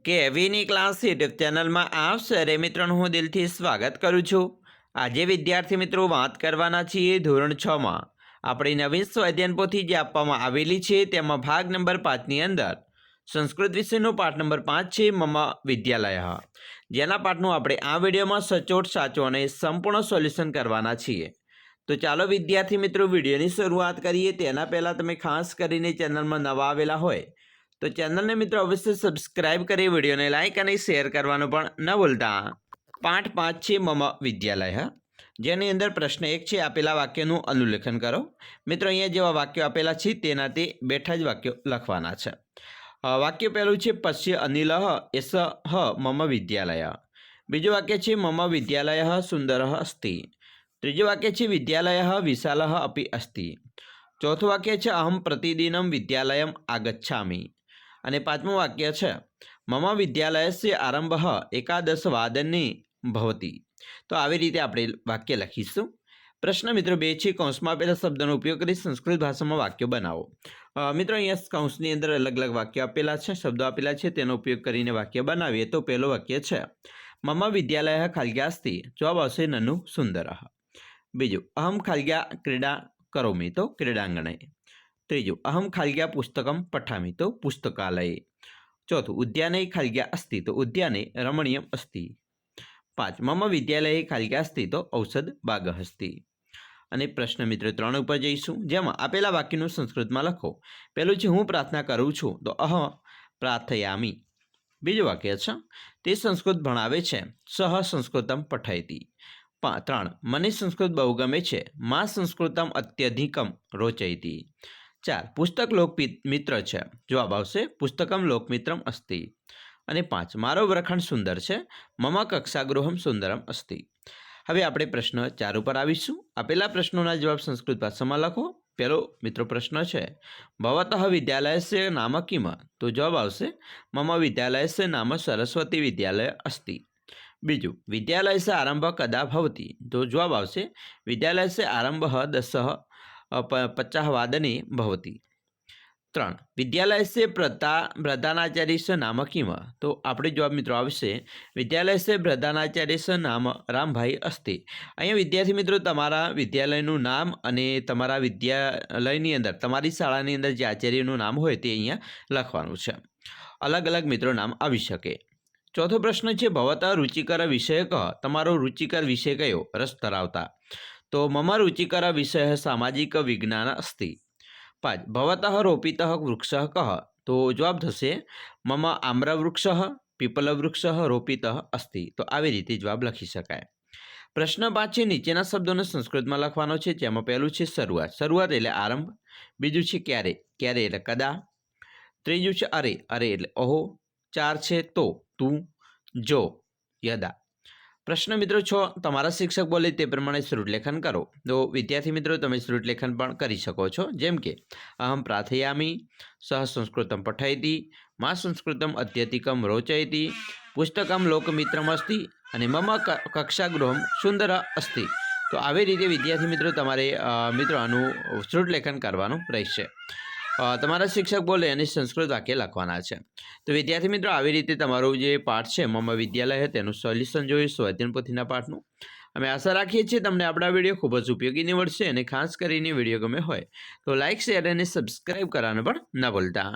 કેવીની class YouTube ચેનલમાં આપ સરે મિત્રોનું હું દિલથી સ્વાગત કરું છું। આજે વિદ્યાર્થી મિત્રો વાત કરવાના છીએ ધોરણ 6માં આપણી નવીન સ્વાધ્યાયન પોથી જે આપવામાં આવેલી છે તેમાં ભાગ નંબર 5ની અંદર સંસ્કૃત વિષયનો પાઠ નંબર 5 છે મમ વિદ્યાલય, જેના પાઠનું આપણે આ વિડીયોમાં સચોટ સાચો અને સંપૂર્ણ સોલ્યુશન કરવાના છીએ। તો ચાલો વિદ્યાર્થી મિત્રો વિડીયોની શરૂઆત કરીએ। તેના પહેલાં તમે ખાસ કરીને ચેનલમાં નવા આવેલા હોય તો ચેનलने मित्रों अवश्य सब्सक्राइब करी, वीडियो ने लाइक और शेर करवानुं पण न भूलता। पाठ 5 छे मम विद्यालय, जेनी अंदर प्रश्न 1 छे आपेला वाक्यनुं अनुलेखन करो। मित्रों अहींया जेवा वाक्यो आपेला छे तेनाथी बेठा ज वाक्यो लखवाना छे। वाक्य पहेलुं छे पश्य अनिलः एषः मम विद्यालय। बीजुं वाक्य छे मम विद्यालयः सुंदरः अस्ति। त्रीजुं वाक्य छे विद्यालयः विशालः अपि अस्ति। चौथुं वाक्य छे अहं प्रतिदिनं विद्यालयम् आगच्छामि। અને પાંચમું વાક્ય છે મમ વિદ્યાલયસ્ય આરંભ એકાદશ વાદને ભવતિ। તો આવી રીતે આપણે વાક્ય લખીશું। પ્રશ્ન મિત્રો 2 છે, કૌંસમાં આપેલા શબ્દનો ઉપયોગ કરી સંસ્કૃત ભાષામાં વાક્યો બનાવો। મિત્રો અહીંયા કૌંસની અંદર અલગ અલગ વાક્યો આપેલા છે, શબ્દો આપેલા છે, તેનો ઉપયોગ કરીને વાક્ય બનાવીએ। તો પહેલું વાક્ય છે મમ વિદ્યાલય ખાલ્ગ્યા અસ્તિ। જવાબ આવશે નનુ સુંદરઃ। બીજું અહમ ખાલ્ગ્યા ક્રીડા કરોમિ, તો ક્રીડાંગણે। ત્રીજું अहम खाल्ग्या पुस्तकं पठामि, तो पुस्तकालये। चौथुं उद्याने खाल्ग्या अस्ति, तो उद्याने रमणीयम् अस्ति। 5 मम विद्यालये खाल्ग्या अस्ति, तो औषध बागः अस्ति। અને પ્રશ્ન મિત્ર 3 ઉપર જઈશું, જેમાં આપેલા વાક્યનું સંસ્કૃતમાં લખો। પહેલું છે હું પ્રાર્થના કરું છું, તો અહ પ્રાર્થયામિ। બીજું વાક્ય છે તે સંસ્કૃત ભણાવે છે, સહ સંસ્કૃતમ પઠયતિ। 3 મને સંસ્કૃત બહુ ગમે છે, મા સંસ્કૃતમ અત્યધિકમ રોચયતિ। 4 પુસ્તક લોકમિત્ર છે, જવાબ આવશે પુસ્તકમ લોકમિત્રમ અસ્તિ। અને 5 મારો વર્ગખંડ સુંદર છે, મમ કક્ષાગૃહમ સુંદરમ અસ્તિ। હવે આપણે પ્રશ્ન 4 ઉપર આવીશું। આપેલા પ્રશ્નોના જવાબ સંસ્કૃત ભાષામાં લખો। પહેલો મિત્રો પ્રશ્ન છે ભવતઃ વિદ્યાલયસ્ય નામ કિમ, તો જવાબ આવશે મમ વિદ્યાલયસ્ય નામ સરસ્વતી વિદ્યાલય અસ્તિ। બીજું વિદ્યાલયસ્ય આરંભ કદા ભવતિ, તો જવાબ આવશે વિદ્યાલયસ્ય આરંભ 10:50 વાદને ભવતિ। 3 વિદ્યાલયસ્ય પ્રધાનાચાર્યસ્ય નામ કિમ, તો આપણે જવાબ મિત્રો આવશે વિદ્યાલયસ્ય પ્રધાનાચાર્યસ્ય નામ રામભાઈ અસ્તિ। અહીંયા વિદ્યાર્થી મિત્રો તમારા વિદ્યાલયનું નામ અને તમારા વિદ્યાલયની અંદર તમારી શાળાની અંદર જે આચાર્યનું નામ હોય તે અહીંયા લખવાનું છે। અલગ અલગ મિત્રો નામ આવી શકે। ચોથો પ્રશ્ન છે ભવતઃ રુચિકર વિષય કહ, તમારો રુચિકર વિષય કયો, રસ ધરાવતા, તો મમ રુચિકર વિષય સામાજિક વિજ્ઞાન અસ્તિ। 5 ભવતઃ રોપિતઃ વૃક્ષः કહ, તો જવાબ થશે મમ આમ્રવૃક્ષः પીપલવૃક્ષः રોપિતઃ અસ્તિ। તો આવી રીતે જવાબ લખી શકાય। પ્રશ્ન 5 છે નીચેના શબ્દોને સંસ્કૃતમાં લખવાનો છે, જેમાં પહેલું છે શરૂઆત, શરૂઆત એટલે આરંભ। બીજું છે ક્યારે, ક્યારે એટલે કદા। ત્રીજું છે અરે, અરે એટલે ઓહો। 4 છે તો, તું, જો, યદા। પ્રશ્ન મિત્રો 6 તમારા શિક્ષક બોલે તે પ્રમાણે શ્રુતલેખન કરો। તો વિદ્યાર્થી મિત્રો તમે શ્રુતલેખન પણ કરી શકો છો, જેમ કે અહમ પ્રાર્થયામિ, સહ સંસ્કૃતમ પઠયતિ, મા સંસ્કૃતમ અત્યધિકમ રોચયતિ, પુસ્તકમ લોકમિત્રમ અસ્તિ અને મમ કક્ષાગૃહમ સુંદર અસ્તિ। તો આવી રીતે વિદ્યાર્થી મિત્રો તમારે મિત્રો આનું શ્રુતલેખન કરવાનું રહેશે। તમારા શિક્ષક બોલે અને સંસ્કૃત વાક્ય લખવાના છે। તો વિદ્યાર્થી મિત્રો આવી રીતે તમારું જે પાઠ છે મમ વિદ્યાલય તેનું સોલ્યુશન જોયું સ્વાધ્યાયન પોથીના પાઠનું। અમે આશા રાખીએ છીએ તમને આપણા વિડીયો ખૂબ જ ઉપયોગી નીવડશે, અને ખાસ કરીને વિડીયો ગમે હોય તો લાઇક શેર અને સબસ્ક્રાઈબ કરવાનું પણ ન ભૂલતા।